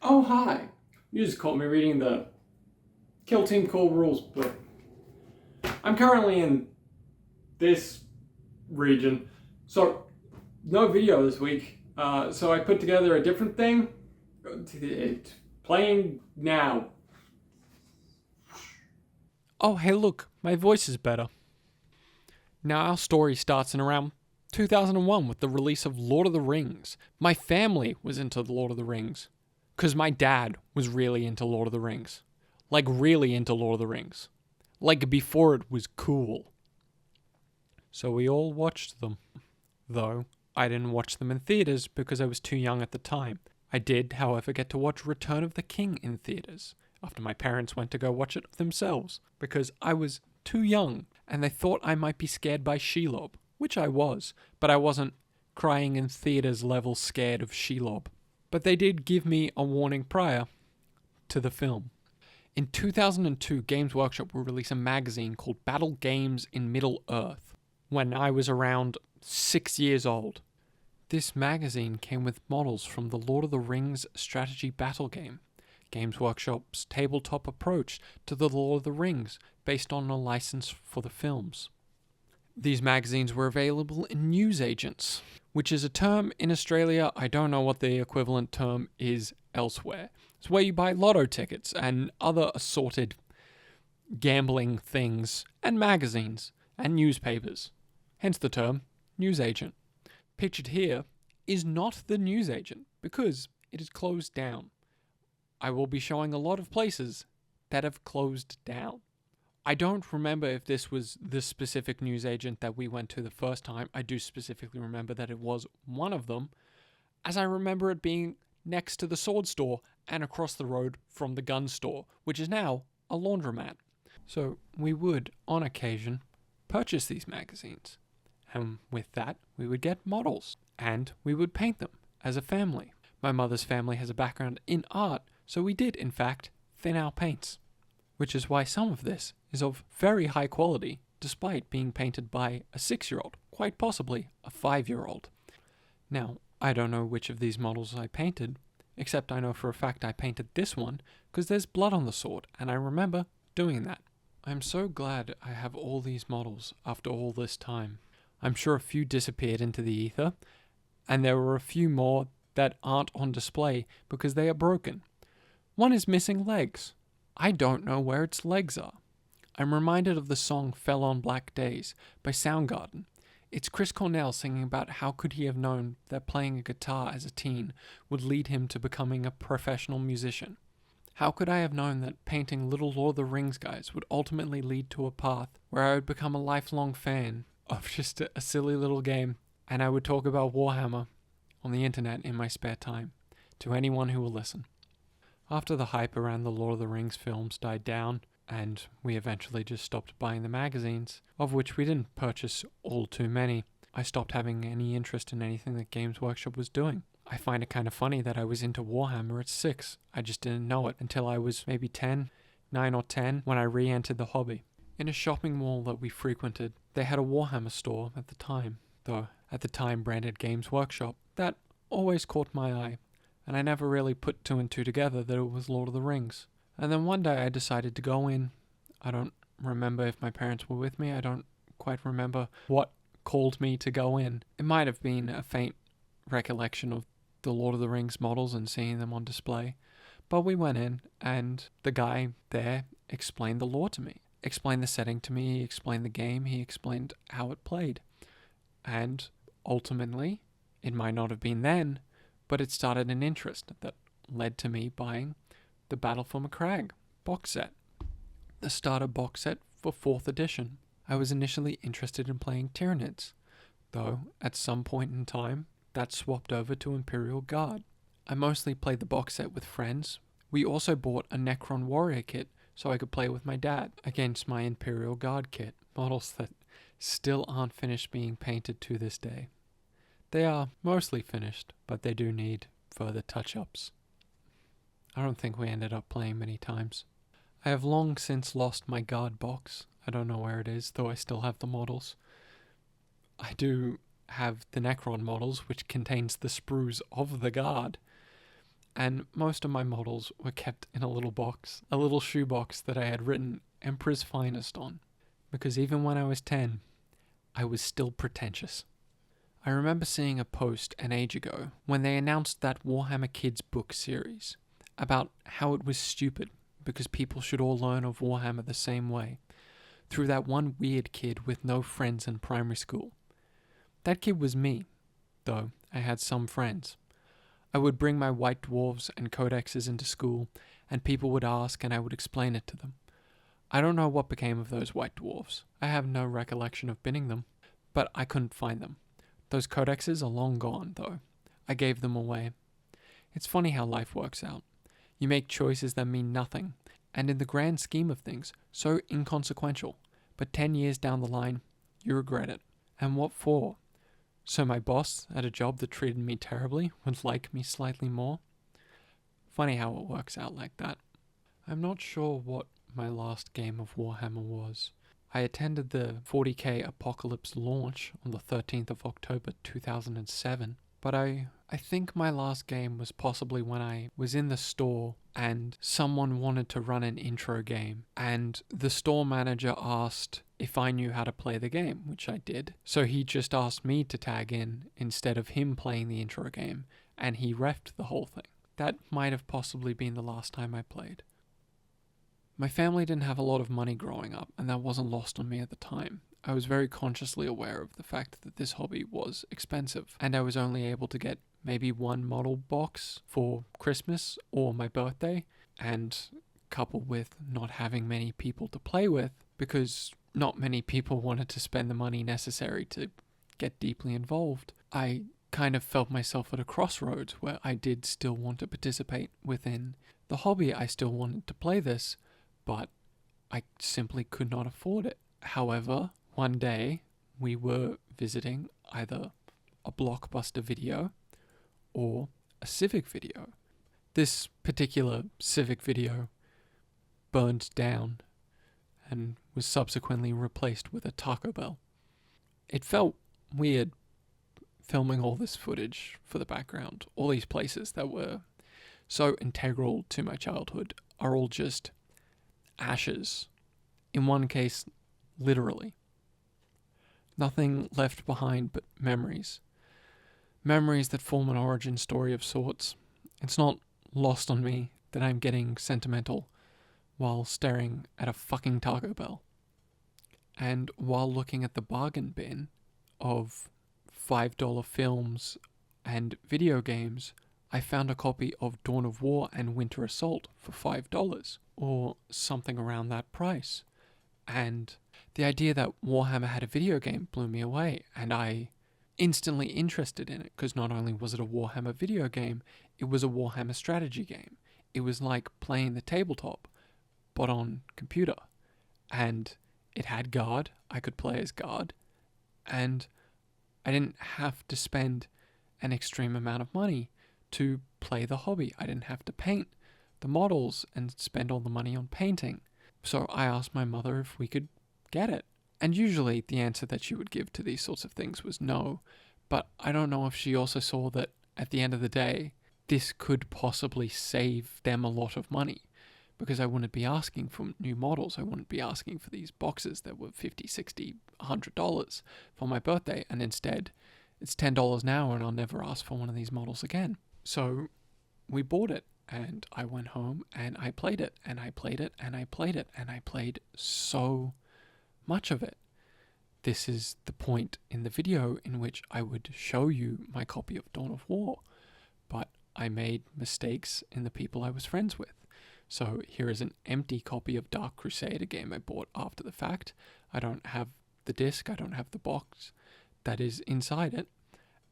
Oh, hi. You just caught me reading the Kill Team Core rules book. I'm currently in this region, so no video this week. So I put together a different thing. It's playing now. Oh, hey, look, my voice is better. Now, our story starts in around 2001 with the release of Lord of the Rings. My family was into the Lord of the Rings because my dad was really into Lord of the Rings. Like, really into Lord of the Rings. Like, before it was cool. So we all watched them. Though, I didn't watch them in theaters because I was too young at the time. I did, however, get to watch Return of the King in theaters after my parents went to go watch it themselves because I was too young and they thought I might be scared by Shelob, which I was, but I wasn't crying in theaters level scared of Shelob. But they did give me a warning prior to the film. In 2002, Games Workshop will release a magazine called Battle Games in Middle-earth when I was around 6 years old. This magazine came with models from the Lord of the Rings strategy battle game, Games Workshop's tabletop approach to the Lord of the Rings based on a license for the films. These magazines were available in newsagents, which is a term in Australia. I don't know what the equivalent term is elsewhere. It's where you buy lotto tickets and other assorted gambling things and magazines and newspapers. Hence the term newsagent. Pictured here is not the newsagent because it is closed down. I will be showing a lot of places that have closed down. I don't remember if this was the specific newsagent that we went to the first time. I do specifically remember that it was one of them, as I remember it being next to the sword store and across the road from the gun store, which is now a laundromat. So we would, on occasion, purchase these magazines. And with that, we would get models, and we would paint them as a family. My mother's family has a background in art, so we did, in fact, thin our paints. Which is why some of this is of very high quality, despite being painted by a 6-year-old, quite possibly a 5-year-old. Now, I don't know which of these models I painted, except I know for a fact I painted this one, because there's blood on the sword, and I remember doing that. I'm so glad I have all these models after all this time. I'm sure a few disappeared into the ether, and there were a few more that aren't on display because they are broken. One is missing legs. I don't know where its legs are. I'm reminded of the song Fell on Black Days by Soundgarden. It's Chris Cornell singing about how could he have known that playing a guitar as a teen would lead him to becoming a professional musician. How could I have known that painting little Lord of the Rings guys would ultimately lead to a path where I would become a lifelong fan of just a silly little game, and I would talk about Warhammer on the internet in my spare time to anyone who will listen. After the hype around the Lord of the Rings films died down, and we eventually just stopped buying the magazines, of which we didn't purchase all too many, I stopped having any interest in anything that Games Workshop was doing. I find it kind of funny that I was into Warhammer at 6. I just didn't know it until I was maybe 9 or 10, when I re-entered the hobby. In a shopping mall that we frequented, they had a Warhammer store at the time, though at the time branded Games Workshop. That always caught my eye, and I never really put two and two together that it was Lord of the Rings. And then one day I decided to go in. I don't remember if my parents were with me. I don't quite remember what called me to go in. It might have been a faint recollection of the Lord of the Rings models and seeing them on display. But we went in, and the guy there explained the lore to me, explained the setting to me, he explained the game, he explained how it played. And ultimately, it might not have been then, but it started an interest that led to me buying the Battle for Macragge box set, the starter box set for 4th edition. I was initially interested in playing Tyranids, though at some point in time that swapped over to Imperial Guard. I mostly played the box set with friends. We also bought a Necron Warrior kit so I could play with my dad against my Imperial Guard kit, models that still aren't finished being painted to this day. They are mostly finished, but they do need further touch-ups. I don't think we ended up playing many times. I have long since lost my guard box. I don't know where it is, though I still have the models. I do have the Necron models, which contains the sprues of the guard. and most of my models were kept in a little box, a little shoebox that I had written Emperor's Finest on, because even when I was 10, I was still pretentious. I remember seeing a post an age ago when they announced that Warhammer Kids book series about how it was stupid because people should all learn of Warhammer the same way, through that one weird kid with no friends in primary school. That kid was me, though I had some friends. I would bring my white dwarves and codexes into school, and people would ask and I would explain it to them. I don't know what became of those white dwarves. I have no recollection of binning them, but I couldn't find them. Those codexes are long gone, though. I gave them away. It's funny how life works out. You make choices that mean nothing, and in the grand scheme of things, so inconsequential, but 10 years down the line, you regret it. And what for? So my boss at a job that treated me terribly would like me slightly more? Funny how it works out like that. I'm not sure what my last game of Warhammer was. I attended the 40k Apocalypse launch on the 13th of October 2007, but I think my last game was possibly when I was in the store and someone wanted to run an intro game, and the store manager asked if I knew how to play the game, which I did. So he just asked me to tag in instead of him playing the intro game, and he reffed the whole thing. That might have possibly been the last time I played. My family didn't have a lot of money growing up, and that wasn't lost on me at the time. I was very consciously aware of the fact that this hobby was expensive, and I was only able to get maybe one model box for Christmas or my birthday, and coupled with not having many people to play with, because not many people wanted to spend the money necessary to get deeply involved, I kind of felt myself at a crossroads where I did still want to participate within the hobby. I still wanted to play this, but I simply could not afford it. However, one day we were visiting either a Blockbuster Video or a Civic Video. This particular Civic Video burned down and was subsequently replaced with a Taco Bell. It felt weird filming all this footage for the background. All these places that were so integral to my childhood are all just ashes. In one case, literally. Nothing left behind but memories. Memories that form an origin story of sorts. It's not lost on me that I'm getting sentimental while staring at a fucking Taco Bell. And while looking at the bargain bin of $5 films and video games, I found a copy of Dawn of War and Winter Assault for $5, or something around that price. And the idea that Warhammer had a video game blew me away, and I instantly interested in it, because not only was it a Warhammer video game, it was a Warhammer strategy game. It was like playing the tabletop, but on computer. And it had Guard, I could play as Guard, and I didn't have to spend an extreme amount of money to play the hobby. I didn't have to paint the models and spend all the money on painting. So I asked my mother if we could get it. And usually the answer that she would give to these sorts of things was no. But I don't know if she also saw that at the end of the day, this could possibly save them a lot of money. Because I wouldn't be asking for new models. I wouldn't be asking for these boxes that were $50, $60, $100 for my birthday. And instead, it's $10 now and I'll never ask for one of these models again. So we bought it. And I went home and I played it, and I played it, and I played it, and I played so much of it. This is the point in the video in which I would show you my copy of Dawn of War, but I made mistakes in the people I was friends with. So here is an empty copy of Dark Crusade, a game I bought after the fact. I don't have the disc, I don't have the box that is inside it,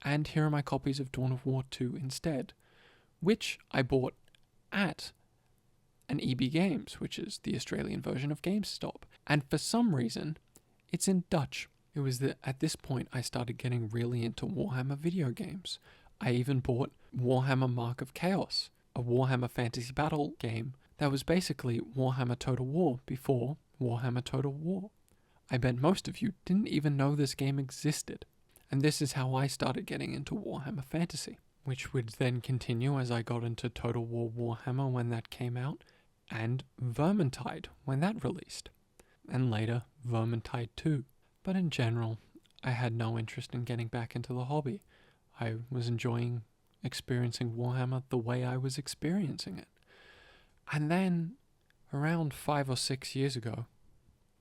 and here are my copies of Dawn of War 2 instead, which I bought at an EB Games, which is the Australian version of GameStop. And for some reason, it's in Dutch. It was at this point I started getting really into Warhammer video games. I even bought Warhammer Mark of Chaos, a Warhammer Fantasy Battle game that was basically Warhammer Total War before Warhammer Total War. I bet most of you didn't even know this game existed. And this is how I started getting into Warhammer Fantasy. which would then continue as I got into Total War Warhammer when that came out, and Vermintide when that released, and later Vermintide 2. But in general, I had no interest in getting back into the hobby. I was enjoying experiencing Warhammer the way I was experiencing it. And then, around 5 or 6 years ago,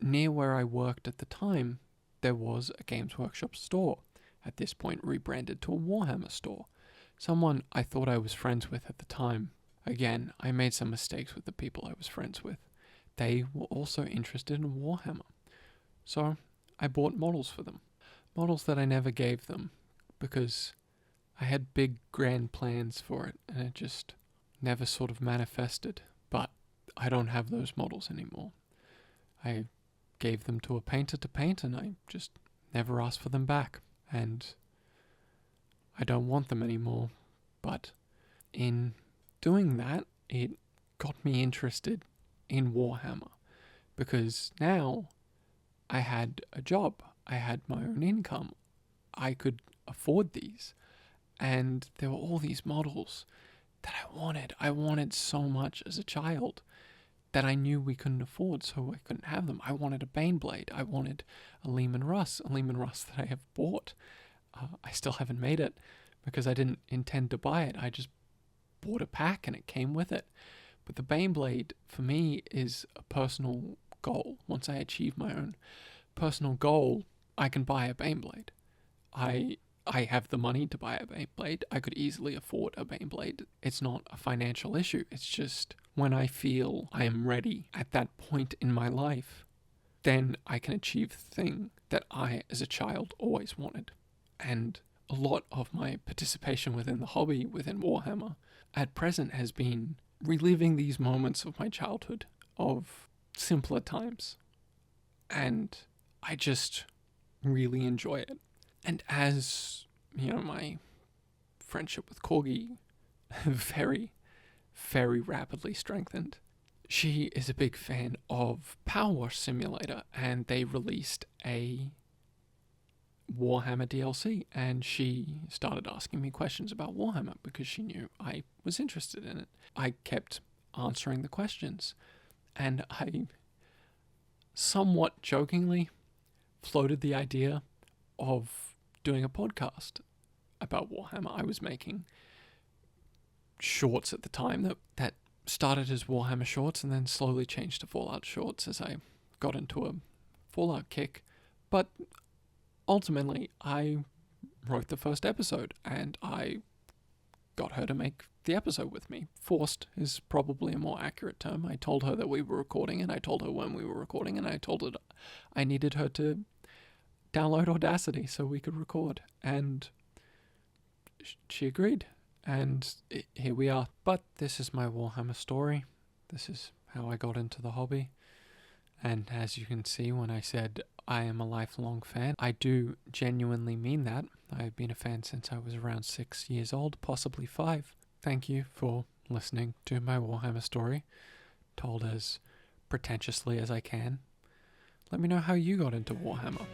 near where I worked at the time, there was a Games Workshop store, at this point rebranded to a Warhammer store. Someone I thought I was friends with at the time. Again, I made some mistakes with the people I was friends with. They were also interested in Warhammer. So I bought models for them. Models that I never gave them because I had big grand plans for it and it just never sort of manifested. But I don't have those models anymore. I gave them to a painter to paint and I just never asked for them back. And I don't want them anymore. But in doing that, it got me interested in Warhammer. Because now I had a job. I had my own income. I could afford these. And there were all these models that I wanted. I wanted so much as a child that I knew we couldn't afford, so I couldn't have them. I wanted a Baneblade. I wanted a Lehman Russ that I have bought. I still haven't made it because I didn't intend to buy it. I just bought a pack and it came with it. But the Baneblade, for me, is a personal goal. Once I achieve my own personal goal, I can buy a Baneblade. I have the money to buy a Baneblade. I could easily afford a Baneblade. It's not a financial issue. It's just when I feel I am ready at that point in my life, then I can achieve the thing that I, as a child, always wanted. And a lot of my participation within the hobby, within Warhammer, at present has been reliving these moments of my childhood, of simpler times. And I just really enjoy it. And as, my friendship with Corgi very, very rapidly strengthened, she is a big fan of Power Wash Simulator, and they released a Warhammer DLC, and she started asking me questions about Warhammer because she knew I was interested in it. I kept answering the questions, and I somewhat jokingly floated the idea of doing a podcast about Warhammer. I was making shorts at the time that started as Warhammer shorts and then slowly changed to Fallout shorts as I got into a Fallout kick. But ultimately, I wrote the first episode and I got her to make the episode with me. Forced is probably a more accurate term. I told her that we were recording and I told her when we were recording and I told her I needed her to download Audacity so we could record, and she agreed, and here we are. But this is my Warhammer story. This is how I got into the hobby, and as you can see, when I said I am a lifelong fan, I do genuinely mean that. I've been a fan since I was around 6 years old, possibly 5. Thank you for listening to my Warhammer story, told as pretentiously as I can. Let me know how you got into Warhammer.